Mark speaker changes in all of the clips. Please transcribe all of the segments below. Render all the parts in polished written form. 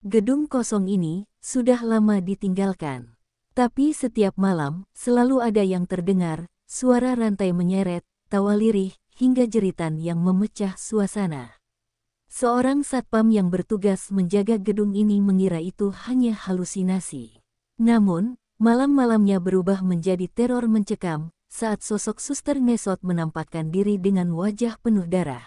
Speaker 1: Gedung kosong ini sudah lama ditinggalkan. Tapi setiap malam selalu ada yang terdengar, suara rantai menyeret, tawa lirih, hingga jeritan yang memecah suasana. Seorang satpam yang bertugas menjaga gedung ini mengira itu hanya halusinasi. Namun, malam-malamnya berubah menjadi teror mencekam saat sosok suster ngesot menampakkan diri dengan wajah penuh darah.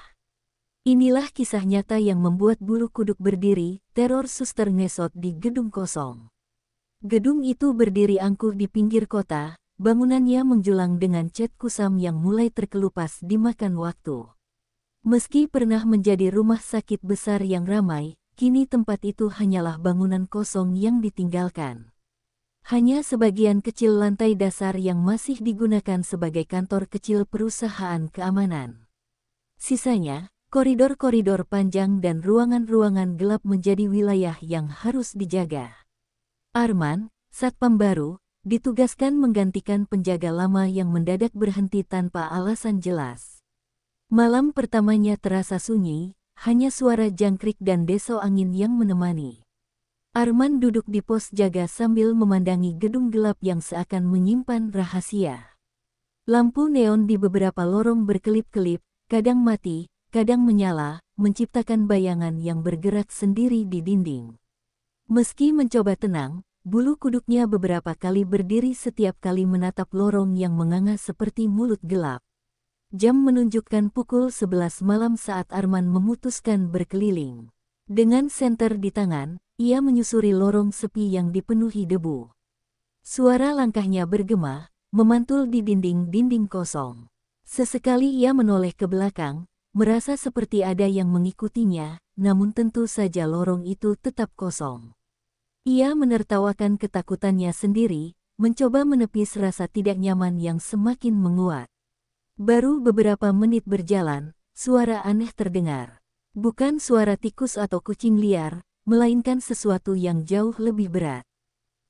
Speaker 1: Inilah kisah nyata yang membuat bulu kuduk berdiri, teror suster ngesot di gedung kosong. Gedung itu berdiri angkuh di pinggir kota, bangunannya menjulang dengan cat kusam yang mulai terkelupas dimakan waktu. Meski pernah menjadi rumah sakit besar yang ramai, kini tempat itu hanyalah bangunan kosong yang ditinggalkan. Hanya sebagian kecil lantai dasar yang masih digunakan sebagai kantor kecil perusahaan keamanan. Sisanya, koridor-koridor panjang dan ruangan-ruangan gelap menjadi wilayah yang harus dijaga. Arman, satpam baru, ditugaskan menggantikan penjaga lama yang mendadak berhenti tanpa alasan jelas. Malam pertamanya terasa sunyi, hanya suara jangkrik dan desau angin yang menemani. Arman duduk di pos jaga sambil memandangi gedung gelap yang seakan menyimpan rahasia. Lampu neon di beberapa lorong berkelip-kelip, kadang mati, kadang menyala, menciptakan bayangan yang bergerak sendiri di dinding. Meski mencoba tenang, bulu kuduknya beberapa kali berdiri setiap kali menatap lorong yang menganga seperti mulut gelap. Jam menunjukkan pukul 11 malam saat Arman memutuskan berkeliling. Dengan senter di tangan, ia menyusuri lorong sepi yang dipenuhi debu. Suara langkahnya bergema, memantul di dinding-dinding kosong. Sesekali ia menoleh ke belakang, merasa seperti ada yang mengikutinya, namun tentu saja lorong itu tetap kosong. Ia menertawakan ketakutannya sendiri, mencoba menepis rasa tidak nyaman yang semakin menguat. Baru beberapa menit berjalan, suara aneh terdengar. Bukan suara tikus atau kucing liar, melainkan sesuatu yang jauh lebih berat.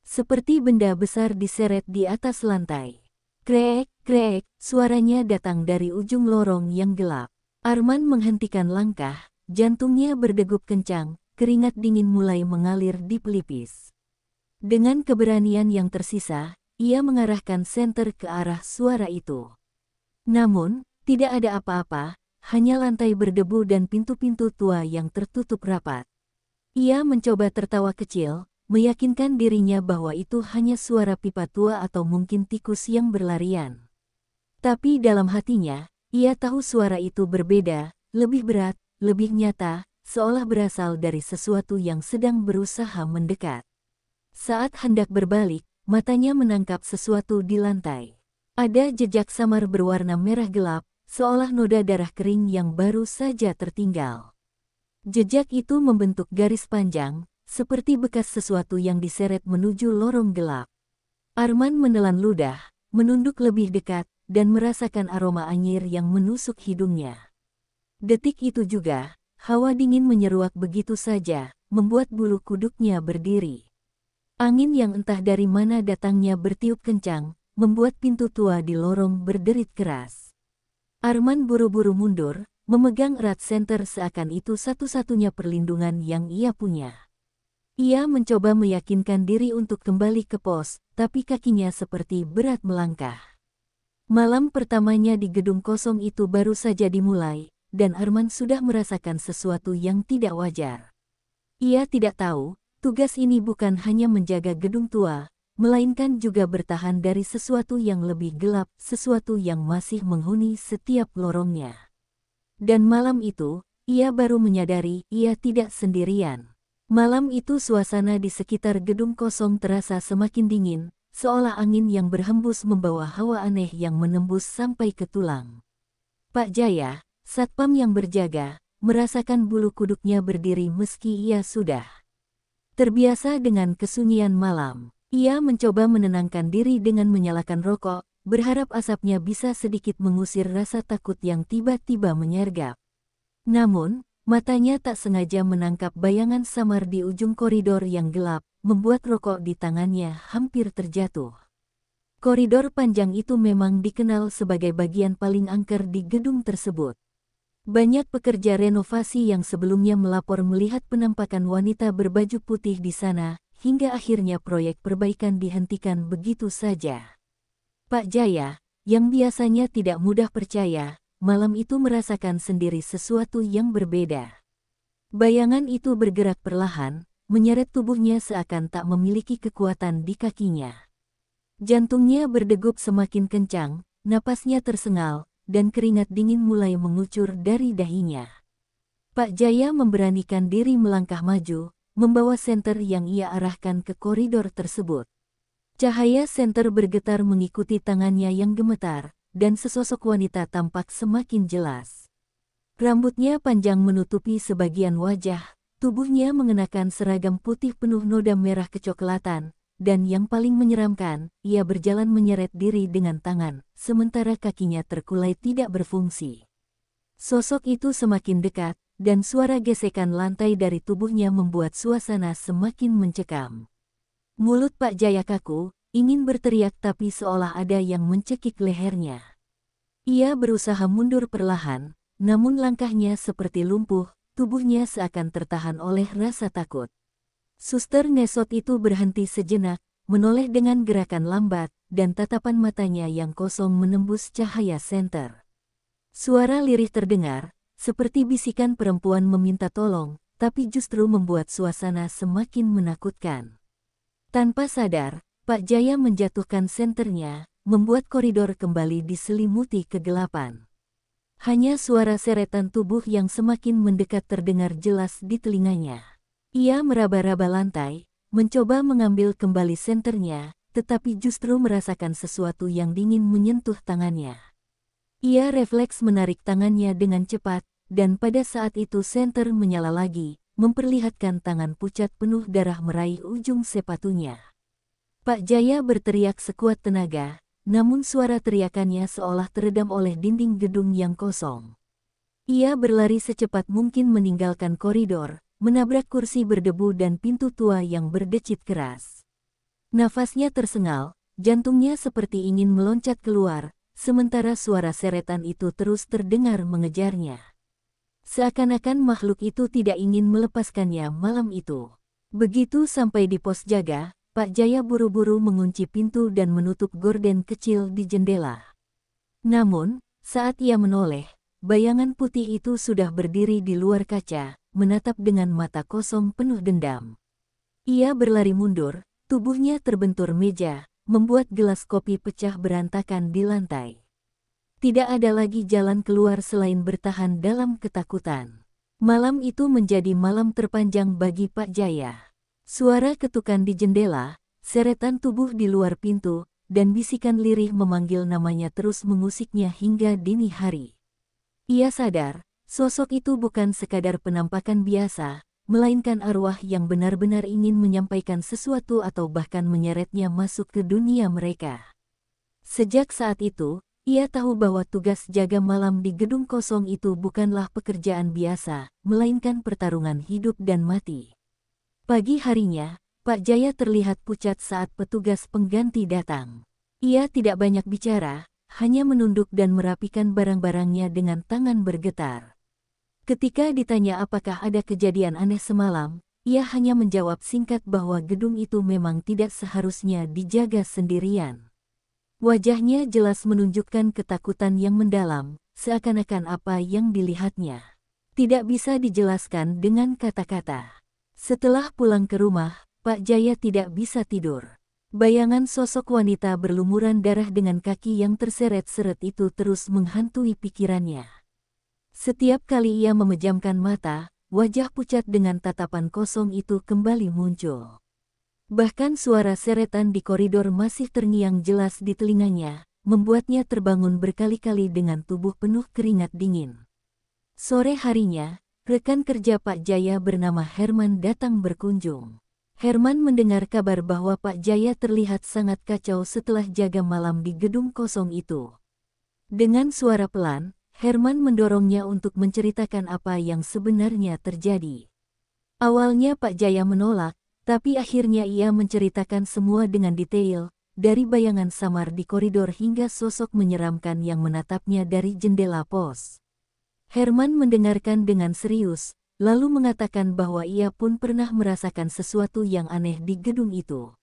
Speaker 1: Seperti benda besar diseret di atas lantai. Krek, krek, suaranya datang dari ujung lorong yang gelap. Arman menghentikan langkah, jantungnya berdegup kencang, keringat dingin mulai mengalir di pelipis. Dengan keberanian yang tersisa, ia mengarahkan senter ke arah suara itu. Namun, tidak ada apa-apa, hanya lantai berdebu dan pintu-pintu tua yang tertutup rapat. Ia mencoba tertawa kecil, meyakinkan dirinya bahwa itu hanya suara pipa tua atau mungkin tikus yang berlarian. Tapi dalam hatinya, ia tahu suara itu berbeda, lebih berat, lebih nyata, seolah berasal dari sesuatu yang sedang berusaha mendekat. Saat hendak berbalik, matanya menangkap sesuatu di lantai. Ada jejak samar berwarna merah gelap, seolah noda darah kering yang baru saja tertinggal. Jejak itu membentuk garis panjang, seperti bekas sesuatu yang diseret menuju lorong gelap. Arman menelan ludah, menunduk lebih dekat, dan merasakan aroma anyir yang menusuk hidungnya. Detik itu juga, hawa dingin menyeruak begitu saja, membuat bulu kuduknya berdiri. Angin yang entah dari mana datangnya bertiup kencang, membuat pintu tua di lorong berderit keras. Arman buru-buru mundur, memegang erat senter seakan itu satu-satunya perlindungan yang ia punya. Ia mencoba meyakinkan diri untuk kembali ke pos, tapi kakinya seperti berat melangkah. Malam pertamanya di gedung kosong itu baru saja dimulai, dan Arman sudah merasakan sesuatu yang tidak wajar. Ia tidak tahu, tugas ini bukan hanya menjaga gedung tua, melainkan juga bertahan dari sesuatu yang lebih gelap, sesuatu yang masih menghuni setiap lorongnya. Dan malam itu, ia baru menyadari ia tidak sendirian. Malam itu suasana di sekitar gedung kosong terasa semakin dingin, seolah angin yang berhembus membawa hawa aneh yang menembus sampai ke tulang. Pak Jaya, satpam yang berjaga, merasakan bulu kuduknya berdiri meski ia sudah terbiasa dengan kesunyian malam. Ia mencoba menenangkan diri dengan menyalakan rokok, berharap asapnya bisa sedikit mengusir rasa takut yang tiba-tiba menyergap. Namun, matanya tak sengaja menangkap bayangan samar di ujung koridor yang gelap, membuat rokok di tangannya hampir terjatuh. Koridor panjang itu memang dikenal sebagai bagian paling angker di gedung tersebut. Banyak pekerja renovasi yang sebelumnya melapor melihat penampakan wanita berbaju putih di sana, hingga akhirnya proyek perbaikan dihentikan begitu saja. Pak Jaya, yang biasanya tidak mudah percaya, malam itu merasakan sendiri sesuatu yang berbeda. Bayangan itu bergerak perlahan, menyeret tubuhnya seakan tak memiliki kekuatan di kakinya. Jantungnya berdegup semakin kencang, napasnya tersengal, dan keringat dingin mulai mengucur dari dahinya. Pak Jaya memberanikan diri melangkah maju, membawa senter yang ia arahkan ke koridor tersebut. Cahaya senter bergetar mengikuti tangannya yang gemetar, dan sesosok wanita tampak semakin jelas. Rambutnya panjang menutupi sebagian wajah, tubuhnya mengenakan seragam putih penuh noda merah kecoklatan, dan yang paling menyeramkan, ia berjalan menyeret diri dengan tangan, sementara kakinya terkulai tidak berfungsi. Sosok itu semakin dekat, dan suara gesekan lantai dari tubuhnya membuat suasana semakin mencekam. Mulut Pak Jaya kaku, ingin berteriak tapi seolah ada yang mencekik lehernya. Ia berusaha mundur perlahan, namun langkahnya seperti lumpuh, tubuhnya seakan tertahan oleh rasa takut. Suster ngesot itu berhenti sejenak, menoleh dengan gerakan lambat, dan tatapan matanya yang kosong menembus cahaya senter. Suara lirih terdengar, seperti bisikan perempuan meminta tolong, tapi justru membuat suasana semakin menakutkan. Tanpa sadar, Pak Jaya menjatuhkan senternya, membuat koridor kembali diselimuti kegelapan. Hanya suara seretan tubuh yang semakin mendekat terdengar jelas di telinganya. Ia meraba-raba lantai, mencoba mengambil kembali senternya, tetapi justru merasakan sesuatu yang dingin menyentuh tangannya. Ia refleks menarik tangannya dengan cepat, dan pada saat itu senter menyala lagi, memperlihatkan tangan pucat penuh darah meraih ujung sepatunya. Pak Jaya berteriak sekuat tenaga, namun suara teriakannya seolah teredam oleh dinding gedung yang kosong. Ia berlari secepat mungkin meninggalkan koridor, menabrak kursi berdebu dan pintu tua yang berdecit keras. Nafasnya tersengal, jantungnya seperti ingin meloncat keluar, sementara suara seretan itu terus terdengar mengejarnya. Seakan-akan makhluk itu tidak ingin melepaskannya malam itu. Begitu sampai di pos jaga, Pak Jaya buru-buru mengunci pintu dan menutup gorden kecil di jendela. Namun, saat ia menoleh, bayangan putih itu sudah berdiri di luar kaca, menatap dengan mata kosong penuh dendam. Ia berlari mundur, tubuhnya terbentur meja, membuat gelas kopi pecah berantakan di lantai. Tidak ada lagi jalan keluar selain bertahan dalam ketakutan. Malam itu menjadi malam terpanjang bagi Pak Jaya. Suara ketukan di jendela, seretan tubuh di luar pintu, dan bisikan lirih memanggil namanya terus mengusiknya hingga dini hari. Ia sadar, sosok itu bukan sekadar penampakan biasa, melainkan arwah yang benar-benar ingin menyampaikan sesuatu atau bahkan menyeretnya masuk ke dunia mereka. Sejak saat itu, ia tahu bahwa tugas jaga malam di gedung kosong itu bukanlah pekerjaan biasa, melainkan pertarungan hidup dan mati. Pagi harinya, Pak Jaya terlihat pucat saat petugas pengganti datang. Ia tidak banyak bicara, hanya menunduk dan merapikan barang-barangnya dengan tangan bergetar. Ketika ditanya apakah ada kejadian aneh semalam, ia hanya menjawab singkat bahwa gedung itu memang tidak seharusnya dijaga sendirian. Wajahnya jelas menunjukkan ketakutan yang mendalam, seakan-akan apa yang dilihatnya tidak bisa dijelaskan dengan kata-kata. Setelah pulang ke rumah, Pak Jaya tidak bisa tidur. Bayangan sosok wanita berlumuran darah dengan kaki yang terseret-seret itu terus menghantui pikirannya. Setiap kali ia memejamkan mata, wajah pucat dengan tatapan kosong itu kembali muncul. Bahkan suara seretan di koridor masih terngiang jelas di telinganya, membuatnya terbangun berkali-kali dengan tubuh penuh keringat dingin. Sore harinya, rekan kerja Pak Jaya bernama Herman datang berkunjung. Herman mendengar kabar bahwa Pak Jaya terlihat sangat kacau setelah jaga malam di gedung kosong itu. Dengan suara pelan, Herman mendorongnya untuk menceritakan apa yang sebenarnya terjadi. Awalnya Pak Jaya menolak, tapi akhirnya ia menceritakan semua dengan detail, dari bayangan samar di koridor hingga sosok menyeramkan yang menatapnya dari jendela pos. Herman mendengarkan dengan serius, lalu mengatakan bahwa ia pun pernah merasakan sesuatu yang aneh di gedung itu.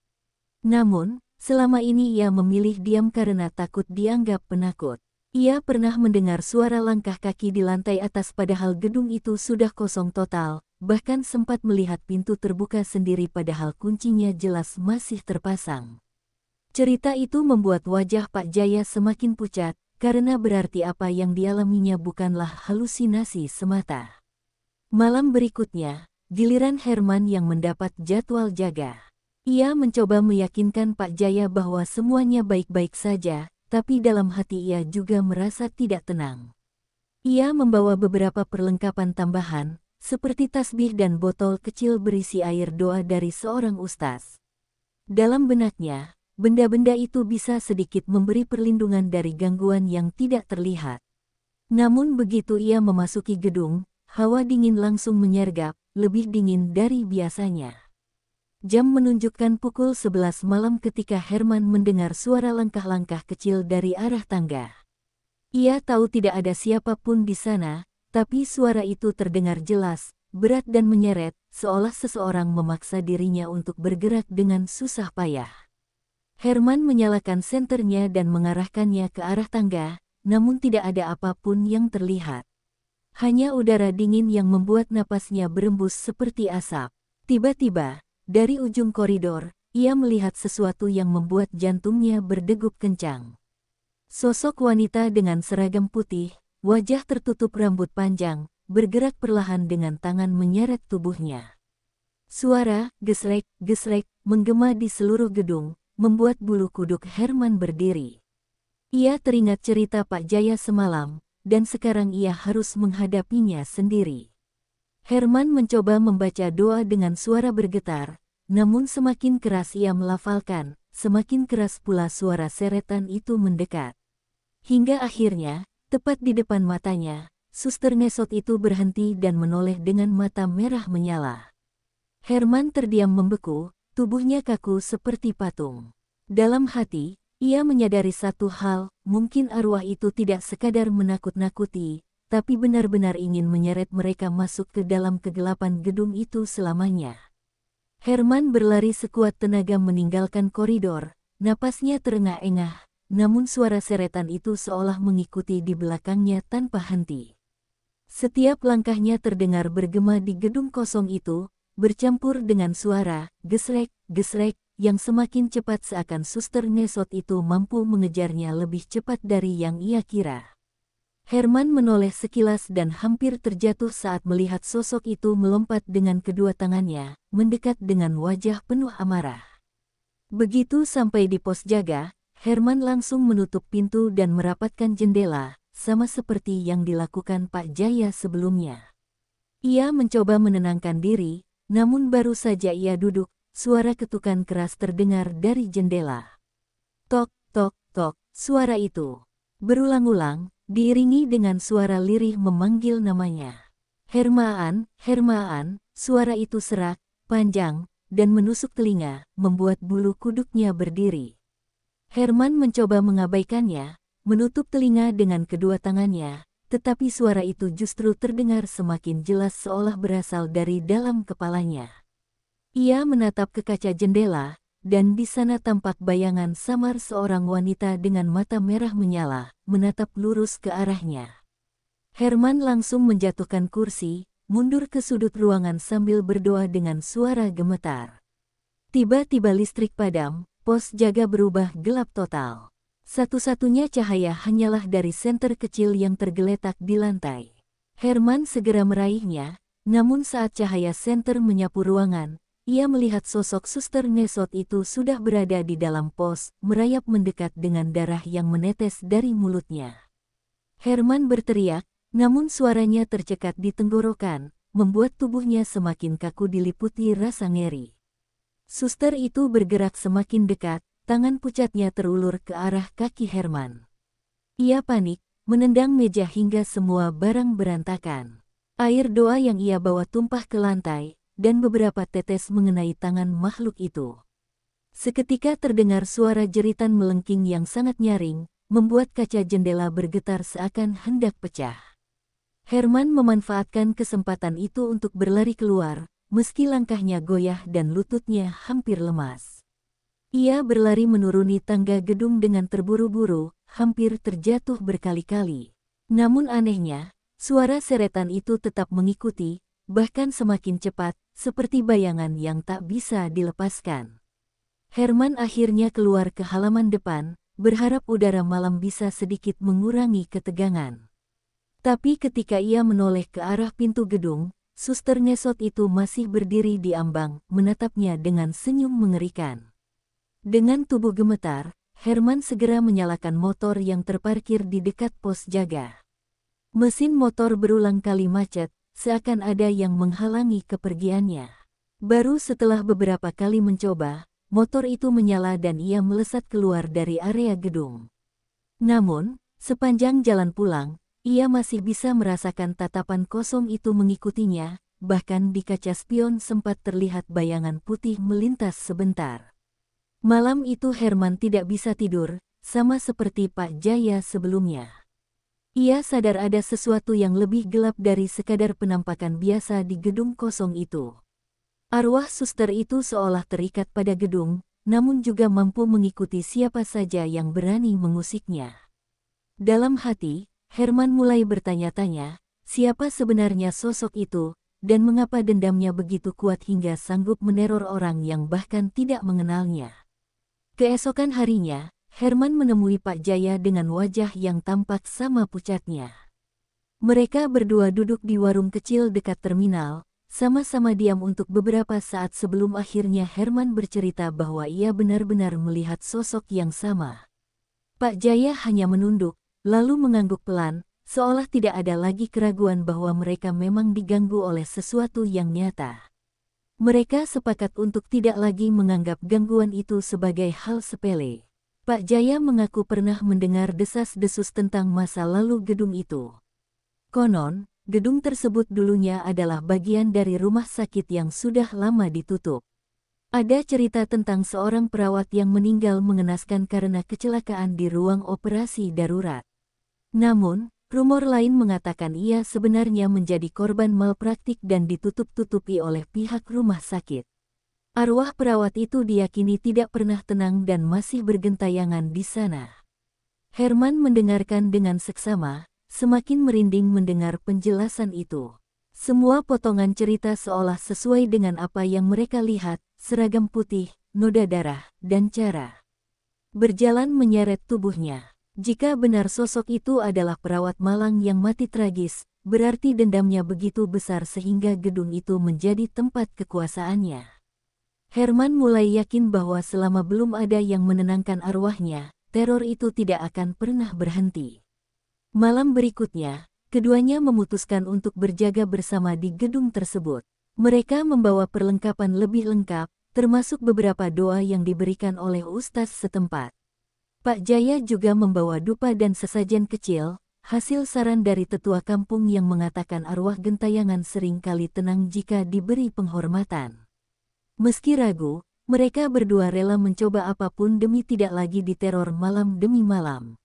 Speaker 1: Namun, selama ini ia memilih diam karena takut dianggap penakut. Ia pernah mendengar suara langkah kaki di lantai atas padahal gedung itu sudah kosong total, bahkan sempat melihat pintu terbuka sendiri padahal kuncinya jelas masih terpasang. Cerita itu membuat wajah Pak Jaya semakin pucat, karena berarti apa yang dialaminya bukanlah halusinasi semata. Malam berikutnya, giliran Herman yang mendapat jadwal jaga. Ia mencoba meyakinkan Pak Jaya bahwa semuanya baik-baik saja, tapi dalam hati ia juga merasa tidak tenang. Ia membawa beberapa perlengkapan tambahan, seperti tasbih dan botol kecil berisi air doa dari seorang ustaz. Dalam benaknya, benda-benda itu bisa sedikit memberi perlindungan dari gangguan yang tidak terlihat. Namun begitu ia memasuki gedung, hawa dingin langsung menyergap, lebih dingin dari biasanya. Jam menunjukkan pukul 11 malam ketika Herman mendengar suara langkah-langkah kecil dari arah tangga. Ia tahu tidak ada siapapun di sana, tapi suara itu terdengar jelas, berat dan menyeret, seolah seseorang memaksa dirinya untuk bergerak dengan susah payah. Herman menyalakan senternya dan mengarahkannya ke arah tangga, namun tidak ada apapun yang terlihat. Hanya udara dingin yang membuat napasnya berembus seperti asap. Tiba-tiba, dari ujung koridor, ia melihat sesuatu yang membuat jantungnya berdegup kencang. Sosok wanita dengan seragam putih, wajah tertutup rambut panjang, bergerak perlahan dengan tangan menyeret tubuhnya. Suara gesrek, gesrek, menggema di seluruh gedung, membuat bulu kuduk Herman berdiri. Ia teringat cerita Pak Jaya semalam, dan sekarang ia harus menghadapinya sendiri. Herman mencoba membaca doa dengan suara bergetar, namun semakin keras ia melafalkan, semakin keras pula suara seretan itu mendekat. Hingga akhirnya, tepat di depan matanya, suster ngesot itu berhenti dan menoleh dengan mata merah menyala. Herman terdiam membeku, tubuhnya kaku seperti patung. Dalam hati, ia menyadari satu hal, mungkin arwah itu tidak sekadar menakut-nakuti, tapi benar-benar ingin menyeret mereka masuk ke dalam kegelapan gedung itu selamanya. Herman berlari sekuat tenaga meninggalkan koridor, napasnya terengah-engah, namun suara seretan itu seolah mengikuti di belakangnya tanpa henti. Setiap langkahnya terdengar bergema di gedung kosong itu, bercampur dengan suara gesrek, gesrek, yang semakin cepat seakan suster ngesot itu mampu mengejarnya lebih cepat dari yang ia kira. Herman menoleh sekilas dan hampir terjatuh saat melihat sosok itu melompat dengan kedua tangannya, mendekat dengan wajah penuh amarah. Begitu sampai di pos jaga, Herman langsung menutup pintu dan merapatkan jendela, sama seperti yang dilakukan Pak Jaya sebelumnya. Ia mencoba menenangkan diri, namun baru saja ia duduk, suara ketukan keras terdengar dari jendela. Tok, tok, tok, suara itu berulang-ulang, diiringi dengan suara lirih memanggil namanya. Hermaan, Hermaan, suara itu serak, panjang, dan menusuk telinga, membuat bulu kuduknya berdiri. Herman mencoba mengabaikannya, menutup telinga dengan kedua tangannya, tetapi suara itu justru terdengar semakin jelas seolah berasal dari dalam kepalanya. Ia menatap ke kaca jendela, dan di sana tampak bayangan samar seorang wanita dengan mata merah menyala, menatap lurus ke arahnya. Herman langsung menjatuhkan kursi, mundur ke sudut ruangan sambil berdoa dengan suara gemetar. Tiba-tiba listrik padam, pos jaga berubah gelap total. Satu-satunya cahaya hanyalah dari senter kecil yang tergeletak di lantai. Herman segera meraihnya, namun saat cahaya senter menyapu ruangan, ia melihat sosok suster ngesot itu sudah berada di dalam pos, merayap mendekat dengan darah yang menetes dari mulutnya. Herman berteriak, namun suaranya tercekat di tenggorokan, membuat tubuhnya semakin kaku diliputi rasa ngeri. Suster itu bergerak semakin dekat, tangan pucatnya terulur ke arah kaki Herman. Ia panik, menendang meja hingga semua barang berantakan. Air doa yang ia bawa tumpah ke lantai, dan beberapa tetes mengenai tangan makhluk itu. Seketika terdengar suara jeritan melengking yang sangat nyaring, membuat kaca jendela bergetar seakan hendak pecah. Herman memanfaatkan kesempatan itu untuk berlari keluar, meski langkahnya goyah dan lututnya hampir lemas. Ia berlari menuruni tangga gedung dengan terburu-buru, hampir terjatuh berkali-kali. Namun anehnya, suara seretan itu tetap mengikuti, bahkan semakin cepat, seperti bayangan yang tak bisa dilepaskan. Herman akhirnya keluar ke halaman depan, berharap udara malam bisa sedikit mengurangi ketegangan. Tapi ketika ia menoleh ke arah pintu gedung, suster ngesot itu masih berdiri di ambang, menatapnya dengan senyum mengerikan. Dengan tubuh gemetar, Herman segera menyalakan motor yang terparkir di dekat pos jaga. Mesin motor berulang kali macet, seakan ada yang menghalangi kepergiannya. Baru setelah beberapa kali mencoba, motor itu menyala dan ia melesat keluar dari area gedung. Namun, sepanjang jalan pulang, ia masih bisa merasakan tatapan kosong itu mengikutinya, bahkan di kaca spion sempat terlihat bayangan putih melintas sebentar. Malam itu Herman tidak bisa tidur, sama seperti Pak Jaya sebelumnya. Ia sadar ada sesuatu yang lebih gelap dari sekadar penampakan biasa di gedung kosong itu. Arwah suster itu seolah terikat pada gedung, namun juga mampu mengikuti siapa saja yang berani mengusiknya. Dalam hati, Herman mulai bertanya-tanya, siapa sebenarnya sosok itu, dan mengapa dendamnya begitu kuat hingga sanggup meneror orang yang bahkan tidak mengenalnya. Keesokan harinya, Herman menemui Pak Jaya dengan wajah yang tampak sama pucatnya. Mereka berdua duduk di warung kecil dekat terminal, sama-sama diam untuk beberapa saat sebelum akhirnya Herman bercerita bahwa ia benar-benar melihat sosok yang sama. Pak Jaya hanya menunduk, lalu mengangguk pelan, seolah tidak ada lagi keraguan bahwa mereka memang diganggu oleh sesuatu yang nyata. Mereka sepakat untuk tidak lagi menganggap gangguan itu sebagai hal sepele. Pak Jaya mengaku pernah mendengar desas-desus tentang masa lalu gedung itu. Konon, gedung tersebut dulunya adalah bagian dari rumah sakit yang sudah lama ditutup. Ada cerita tentang seorang perawat yang meninggal mengenaskan karena kecelakaan di ruang operasi darurat. Namun, rumor lain mengatakan ia sebenarnya menjadi korban malpraktik dan ditutup-tutupi oleh pihak rumah sakit. Arwah perawat itu diyakini tidak pernah tenang dan masih bergentayangan di sana. Herman mendengarkan dengan seksama, semakin merinding mendengar penjelasan itu. Semua potongan cerita seolah sesuai dengan apa yang mereka lihat, seragam putih, noda darah, dan cara berjalan menyeret tubuhnya. Jika benar sosok itu adalah perawat malang yang mati tragis, berarti dendamnya begitu besar sehingga gedung itu menjadi tempat kekuasaannya. Herman mulai yakin bahwa selama belum ada yang menenangkan arwahnya, teror itu tidak akan pernah berhenti. Malam berikutnya, keduanya memutuskan untuk berjaga bersama di gedung tersebut. Mereka membawa perlengkapan lebih lengkap, termasuk beberapa doa yang diberikan oleh ustaz setempat. Pak Jaya juga membawa dupa dan sesajen kecil, hasil saran dari tetua kampung yang mengatakan arwah gentayangan sering kali tenang jika diberi penghormatan. Meski ragu, mereka berdua rela mencoba apapun demi tidak lagi diteror malam demi malam.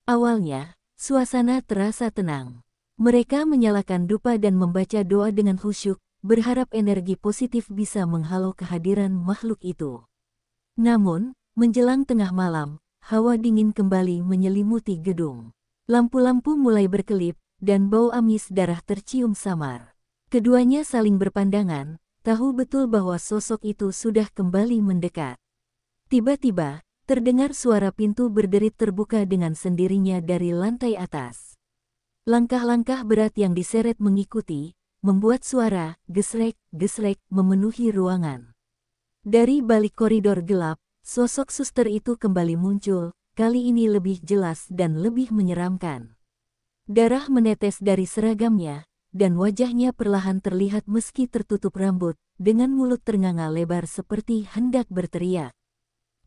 Speaker 1: Awalnya, suasana terasa tenang. Mereka menyalakan dupa dan membaca doa dengan khusyuk, berharap energi positif bisa menghalau kehadiran makhluk itu. Namun, menjelang tengah malam, hawa dingin kembali menyelimuti gedung. Lampu-lampu mulai berkelip, dan bau amis darah tercium samar. Keduanya saling berpandangan, tahu betul bahwa sosok itu sudah kembali mendekat. Tiba-tiba, terdengar suara pintu berderit terbuka dengan sendirinya dari lantai atas. Langkah-langkah berat yang diseret mengikuti, membuat suara gesrek-gesrek memenuhi ruangan. Dari balik koridor gelap, sosok suster itu kembali muncul, kali ini lebih jelas dan lebih menyeramkan. Darah menetes dari seragamnya, dan wajahnya perlahan terlihat meski tertutup rambut, dengan mulut ternganga lebar seperti hendak berteriak.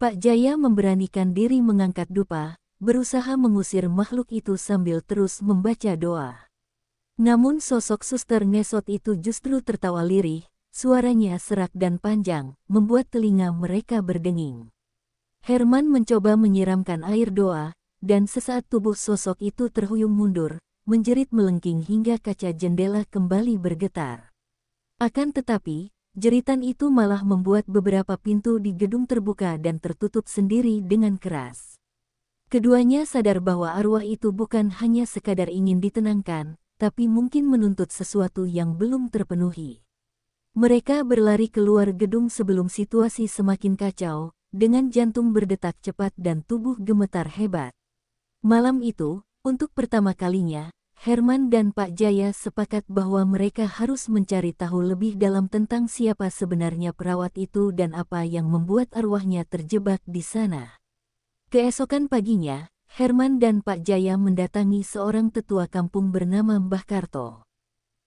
Speaker 1: Pak Jaya memberanikan diri mengangkat dupa, berusaha mengusir makhluk itu sambil terus membaca doa. Namun sosok suster ngesot itu justru tertawa lirih, suaranya serak dan panjang, membuat telinga mereka berdenging. Herman mencoba menyiramkan air doa, dan sesaat tubuh sosok itu terhuyung mundur, menjerit melengking hingga kaca jendela kembali bergetar. Akan tetapi, jeritan itu malah membuat beberapa pintu di gedung terbuka dan tertutup sendiri dengan keras. Keduanya sadar bahwa arwah itu bukan hanya sekadar ingin ditenangkan, tapi mungkin menuntut sesuatu yang belum terpenuhi. Mereka berlari keluar gedung sebelum situasi semakin kacau, dengan jantung berdetak cepat dan tubuh gemetar hebat. Malam itu, untuk pertama kalinya, Herman dan Pak Jaya sepakat bahwa mereka harus mencari tahu lebih dalam tentang siapa sebenarnya perawat itu dan apa yang membuat arwahnya terjebak di sana. Keesokan paginya, Herman dan Pak Jaya mendatangi seorang tetua kampung bernama Mbah Karto.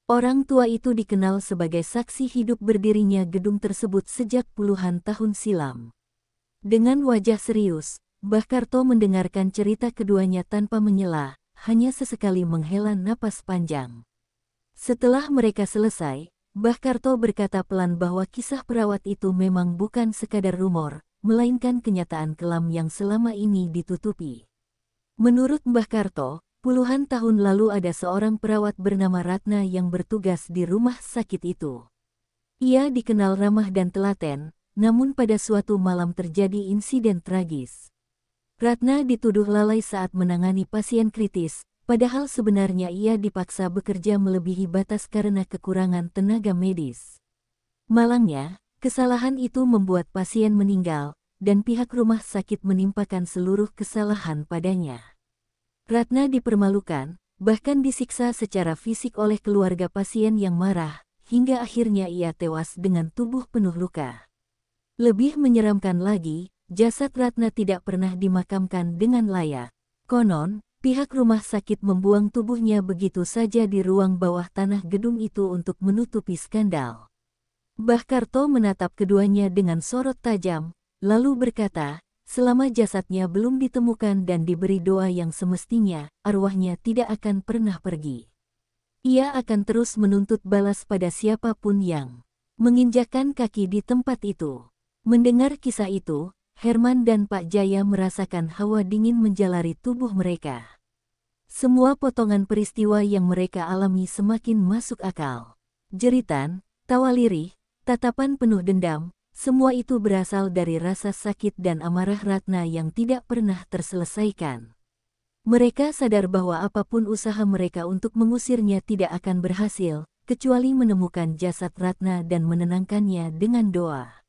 Speaker 1: Orang tua itu dikenal sebagai saksi hidup berdirinya gedung tersebut sejak puluhan tahun silam. Dengan wajah serius, Mbah Karto mendengarkan cerita keduanya tanpa menyela, hanya sesekali menghela napas panjang. Setelah mereka selesai, Mbah Karto berkata pelan bahwa kisah perawat itu memang bukan sekadar rumor, melainkan kenyataan kelam yang selama ini ditutupi. Menurut Mbah Karto, puluhan tahun lalu ada seorang perawat bernama Ratna yang bertugas di rumah sakit itu. Ia dikenal ramah dan telaten, namun pada suatu malam terjadi insiden tragis. Ratna dituduh lalai saat menangani pasien kritis, padahal sebenarnya ia dipaksa bekerja melebihi batas karena kekurangan tenaga medis. Malangnya, kesalahan itu membuat pasien meninggal, dan pihak rumah sakit menimpakan seluruh kesalahan padanya. Ratna dipermalukan, bahkan disiksa secara fisik oleh keluarga pasien yang marah, hingga akhirnya ia tewas dengan tubuh penuh luka. Lebih menyeramkan lagi, jasad Ratna tidak pernah dimakamkan dengan layak. Konon, pihak rumah sakit membuang tubuhnya begitu saja di ruang bawah tanah gedung itu untuk menutupi skandal. Mbah Karto menatap keduanya dengan sorot tajam, lalu berkata, selama jasadnya belum ditemukan dan diberi doa yang semestinya, arwahnya tidak akan pernah pergi. Ia akan terus menuntut balas pada siapapun yang menginjakkan kaki di tempat itu. Mendengar kisah itu, Herman dan Pak Jaya merasakan hawa dingin menjalari tubuh mereka. Semua potongan peristiwa yang mereka alami semakin masuk akal. Jeritan, tawa lirih, tatapan penuh dendam, semua itu berasal dari rasa sakit dan amarah Ratna yang tidak pernah terselesaikan. Mereka sadar bahwa apapun usaha mereka untuk mengusirnya tidak akan berhasil, kecuali menemukan jasad Ratna dan menenangkannya dengan doa.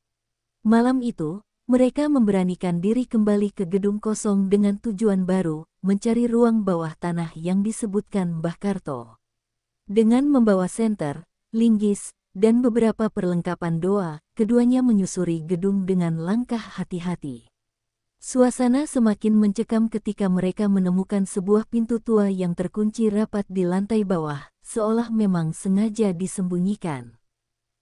Speaker 1: Malam itu, mereka memberanikan diri kembali ke gedung kosong dengan tujuan baru, mencari ruang bawah tanah yang disebutkan Mbah Karto. Dengan membawa senter, linggis, dan beberapa perlengkapan doa, keduanya menyusuri gedung dengan langkah hati-hati. Suasana semakin mencekam ketika mereka menemukan sebuah pintu tua yang terkunci rapat di lantai bawah, seolah memang sengaja disembunyikan.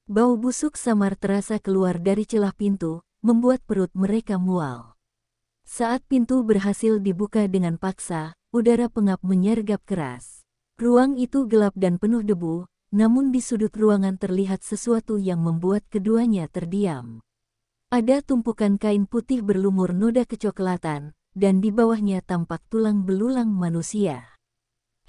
Speaker 1: Bau busuk samar terasa keluar dari celah pintu, membuat perut mereka mual. Saat pintu berhasil dibuka dengan paksa, udara pengap menyergap keras. Ruang itu gelap dan penuh debu, namun di sudut ruangan terlihat sesuatu yang membuat keduanya terdiam. Ada tumpukan kain putih berlumur noda kecoklatan, dan di bawahnya tampak tulang belulang manusia.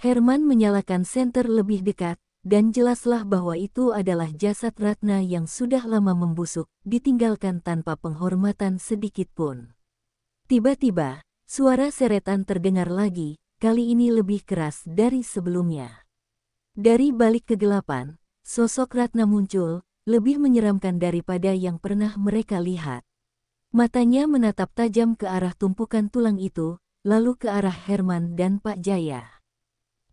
Speaker 1: Herman menyalakan senter lebih dekat, dan jelaslah bahwa itu adalah jasad Ratna yang sudah lama membusuk, ditinggalkan tanpa penghormatan sedikit pun. Tiba-tiba, suara seretan terdengar lagi, kali ini lebih keras dari sebelumnya. Dari balik kegelapan, sosok Ratna muncul, lebih menyeramkan daripada yang pernah mereka lihat. Matanya menatap tajam ke arah tumpukan tulang itu, lalu ke arah Herman dan Pak Jaya.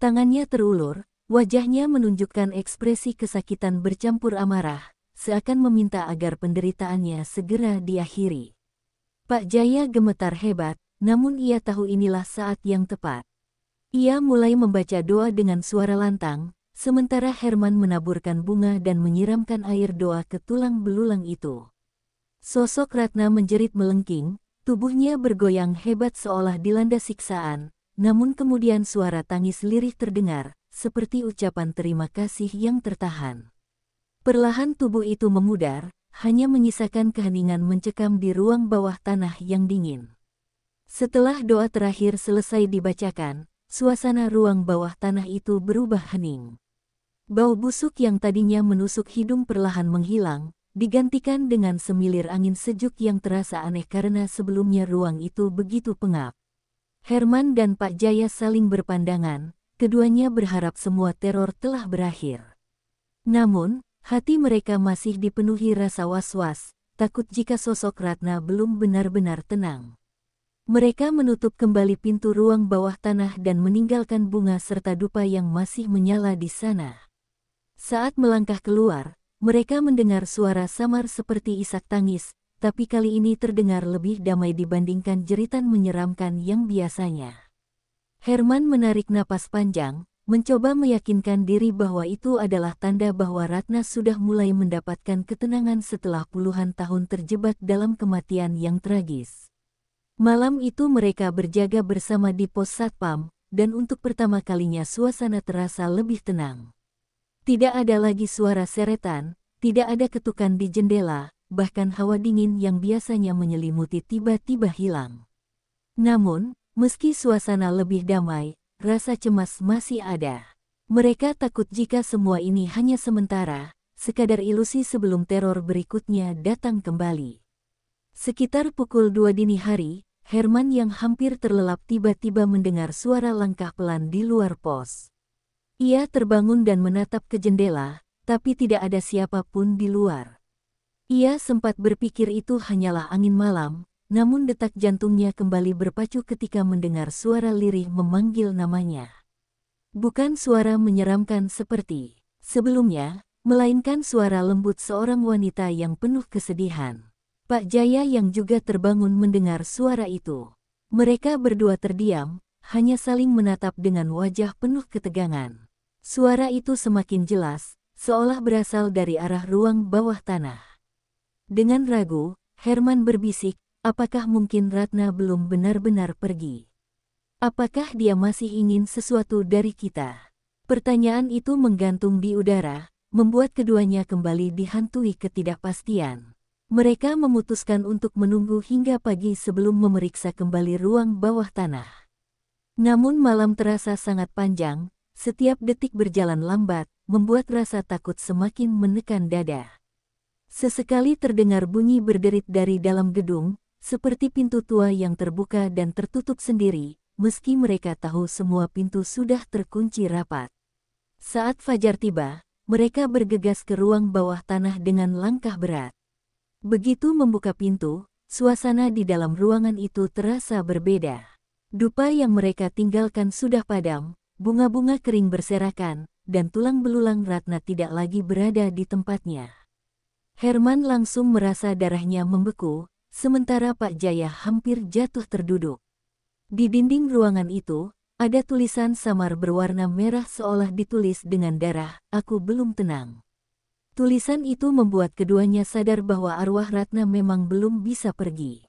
Speaker 1: Tangannya terulur, wajahnya menunjukkan ekspresi kesakitan bercampur amarah, seakan meminta agar penderitaannya segera diakhiri. Pak Jaya gemetar hebat, namun ia tahu inilah saat yang tepat. Ia mulai membaca doa dengan suara lantang, sementara Herman menaburkan bunga dan menyiramkan air doa ke tulang belulang itu. Sosok Ratna menjerit melengking, tubuhnya bergoyang hebat seolah dilanda siksaan, namun kemudian suara tangis lirih terdengar, seperti ucapan terima kasih yang tertahan. Perlahan tubuh itu memudar, hanya menyisakan keheningan mencekam di ruang bawah tanah yang dingin. Setelah doa terakhir selesai dibacakan, suasana ruang bawah tanah itu berubah hening. Bau busuk yang tadinya menusuk hidung perlahan menghilang, digantikan dengan semilir angin sejuk yang terasa aneh karena sebelumnya ruang itu begitu pengap. Herman dan Pak Jaya saling berpandangan, keduanya berharap semua teror telah berakhir. Namun, hati mereka masih dipenuhi rasa was-was, takut jika sosok Ratna belum benar-benar tenang. Mereka menutup kembali pintu ruang bawah tanah dan meninggalkan bunga serta dupa yang masih menyala di sana. Saat melangkah keluar, mereka mendengar suara samar seperti isak tangis, tapi kali ini terdengar lebih damai dibandingkan jeritan menyeramkan yang biasanya. Herman menarik napas panjang, mencoba meyakinkan diri bahwa itu adalah tanda bahwa Ratna sudah mulai mendapatkan ketenangan setelah puluhan tahun terjebak dalam kematian yang tragis. Malam itu mereka berjaga bersama di pos satpam, dan untuk pertama kalinya suasana terasa lebih tenang. Tidak ada lagi suara seretan, tidak ada ketukan di jendela, bahkan hawa dingin yang biasanya menyelimuti tiba-tiba hilang. Namun, meski suasana lebih damai, rasa cemas masih ada. Mereka takut jika semua ini hanya sementara, sekadar ilusi sebelum teror berikutnya datang kembali. Sekitar pukul 2 dini hari, Herman yang hampir terlelap tiba-tiba mendengar suara langkah pelan di luar pos. Ia terbangun dan menatap ke jendela, tapi tidak ada siapapun di luar. Ia sempat berpikir itu hanyalah angin malam, namun detak jantungnya kembali berpacu ketika mendengar suara lirih memanggil namanya. Bukan suara menyeramkan seperti sebelumnya, melainkan suara lembut seorang wanita yang penuh kesedihan. Pak Jaya yang juga terbangun mendengar suara itu. Mereka berdua terdiam, hanya saling menatap dengan wajah penuh ketegangan. Suara itu semakin jelas, seolah berasal dari arah ruang bawah tanah. Dengan ragu, Herman berbisik, apakah mungkin Ratna belum benar-benar pergi? Apakah dia masih ingin sesuatu dari kita? Pertanyaan itu menggantung di udara, membuat keduanya kembali dihantui ketidakpastian. Mereka memutuskan untuk menunggu hingga pagi sebelum memeriksa kembali ruang bawah tanah. Namun malam terasa sangat panjang, setiap detik berjalan lambat, membuat rasa takut semakin menekan dada. Sesekali terdengar bunyi berderit dari dalam gedung, seperti pintu tua yang terbuka dan tertutup sendiri, meski mereka tahu semua pintu sudah terkunci rapat. Saat fajar tiba, mereka bergegas ke ruang bawah tanah dengan langkah berat. Begitu membuka pintu, suasana di dalam ruangan itu terasa berbeda. Dupa yang mereka tinggalkan sudah padam, bunga-bunga kering berserakan, dan tulang belulang Ratna tidak lagi berada di tempatnya. Herman langsung merasa darahnya membeku, sementara Pak Jaya hampir jatuh terduduk. Di dinding ruangan itu, ada tulisan samar berwarna merah seolah ditulis dengan darah, "Aku belum tenang." Tulisan itu membuat keduanya sadar bahwa arwah Ratna memang belum bisa pergi.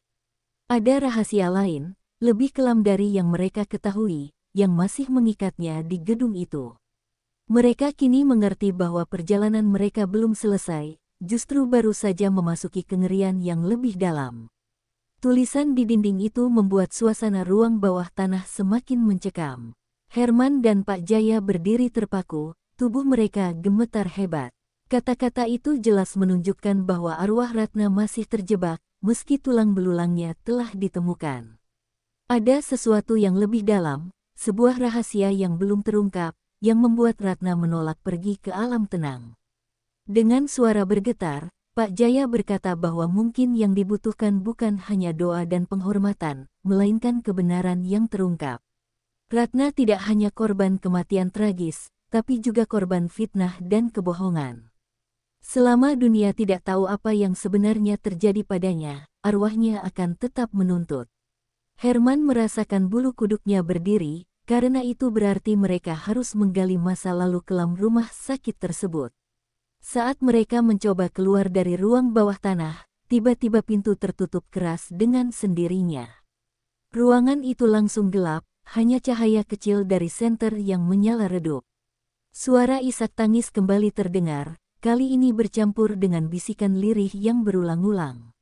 Speaker 1: Ada rahasia lain, lebih kelam dari yang mereka ketahui, yang masih mengikatnya di gedung itu. Mereka kini mengerti bahwa perjalanan mereka belum selesai, justru baru saja memasuki kengerian yang lebih dalam. Tulisan di dinding itu membuat suasana ruang bawah tanah semakin mencekam. Herman dan Pak Jaya berdiri terpaku, tubuh mereka gemetar hebat. Kata-kata itu jelas menunjukkan bahwa arwah Ratna masih terjebak, meski tulang belulangnya telah ditemukan. Ada sesuatu yang lebih dalam, sebuah rahasia yang belum terungkap, yang membuat Ratna menolak pergi ke alam tenang. Dengan suara bergetar, Pak Jaya berkata bahwa mungkin yang dibutuhkan bukan hanya doa dan penghormatan, melainkan kebenaran yang terungkap. Ratna tidak hanya korban kematian tragis, tapi juga korban fitnah dan kebohongan. Selama dunia tidak tahu apa yang sebenarnya terjadi padanya, arwahnya akan tetap menuntut. Herman merasakan bulu kuduknya berdiri, karena itu berarti mereka harus menggali masa lalu kelam rumah sakit tersebut. Saat mereka mencoba keluar dari ruang bawah tanah, tiba-tiba pintu tertutup keras dengan sendirinya. Ruangan itu langsung gelap, hanya cahaya kecil dari senter yang menyala redup. Suara isak tangis kembali terdengar, kali ini bercampur dengan bisikan lirih yang berulang-ulang.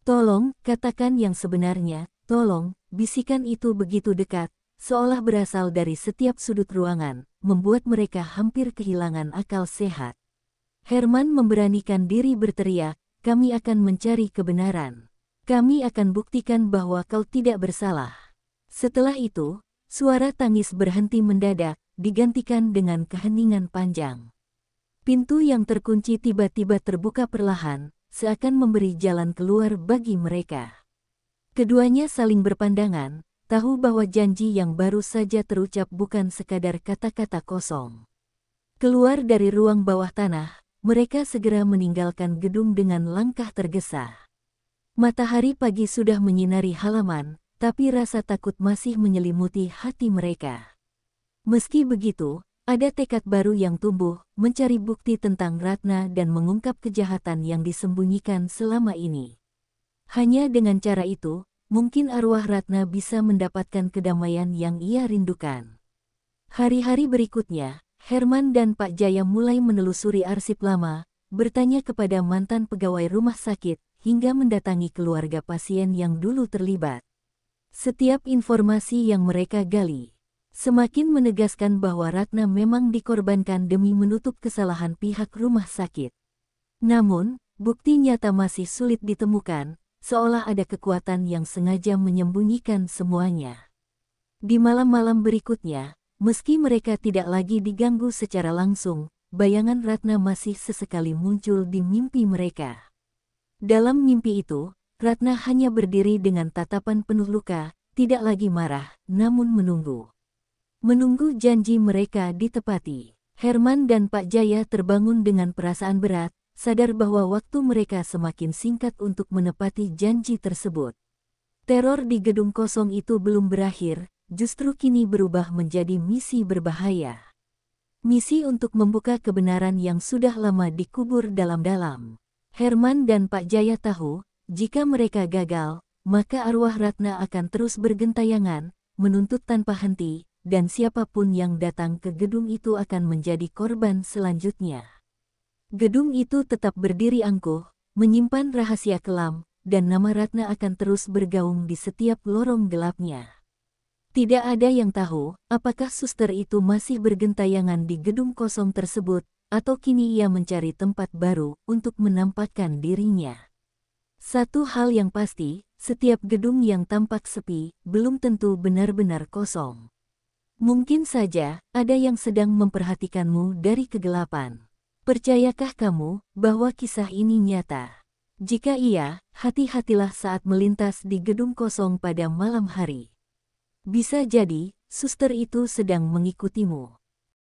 Speaker 1: "Tolong, katakan yang sebenarnya, tolong." Bisikan itu begitu dekat, seolah berasal dari setiap sudut ruangan, membuat mereka hampir kehilangan akal sehat. Herman memberanikan diri berteriak, "Kami akan mencari kebenaran. Kami akan buktikan bahwa kau tidak bersalah." Setelah itu, suara tangis berhenti mendadak, digantikan dengan keheningan panjang. Pintu yang terkunci tiba-tiba terbuka perlahan, seakan memberi jalan keluar bagi mereka. Keduanya saling berpandangan, tahu bahwa janji yang baru saja terucap bukan sekadar kata-kata kosong. Keluar dari ruang bawah tanah, mereka segera meninggalkan gedung dengan langkah tergesa. Matahari pagi sudah menyinari halaman, tapi rasa takut masih menyelimuti hati mereka. Meski begitu, ada tekad baru yang tumbuh, mencari bukti tentang Ratna dan mengungkap kejahatan yang disembunyikan selama ini. Hanya dengan cara itu, mungkin arwah Ratna bisa mendapatkan kedamaian yang ia rindukan. Hari-hari berikutnya, Herman dan Pak Jaya mulai menelusuri arsip lama, bertanya kepada mantan pegawai rumah sakit, hingga mendatangi keluarga pasien yang dulu terlibat. Setiap informasi yang mereka gali, semakin menegaskan bahwa Ratna memang dikorbankan demi menutup kesalahan pihak rumah sakit. Namun, bukti nyata masih sulit ditemukan, seolah ada kekuatan yang sengaja menyembunyikan semuanya. Di malam-malam berikutnya, meski mereka tidak lagi diganggu secara langsung, bayangan Ratna masih sesekali muncul di mimpi mereka. Dalam mimpi itu, Ratna hanya berdiri dengan tatapan penuh luka, tidak lagi marah, namun menunggu. Menunggu janji mereka ditepati. Herman dan Pak Jaya terbangun dengan perasaan berat, sadar bahwa waktu mereka semakin singkat untuk menepati janji tersebut. Teror di gedung kosong itu belum berakhir, justru kini berubah menjadi misi berbahaya. Misi untuk membuka kebenaran yang sudah lama dikubur dalam-dalam. Herman dan Pak Jaya tahu, jika mereka gagal, maka arwah Ratna akan terus bergentayangan, menuntut tanpa henti, dan siapapun yang datang ke gedung itu akan menjadi korban selanjutnya. Gedung itu tetap berdiri angkuh, menyimpan rahasia kelam, dan nama Ratna akan terus bergaung di setiap lorong gelapnya. Tidak ada yang tahu, apakah suster itu masih bergentayangan di gedung kosong tersebut, atau kini ia mencari tempat baru untuk menampakkan dirinya. Satu hal yang pasti, setiap gedung yang tampak sepi, belum tentu benar-benar kosong. Mungkin saja, ada yang sedang memperhatikanmu dari kegelapan. Percayakah kamu bahwa kisah ini nyata? Jika iya, hati-hatilah saat melintas di gedung kosong pada malam hari. Bisa jadi, suster itu sedang mengikutimu.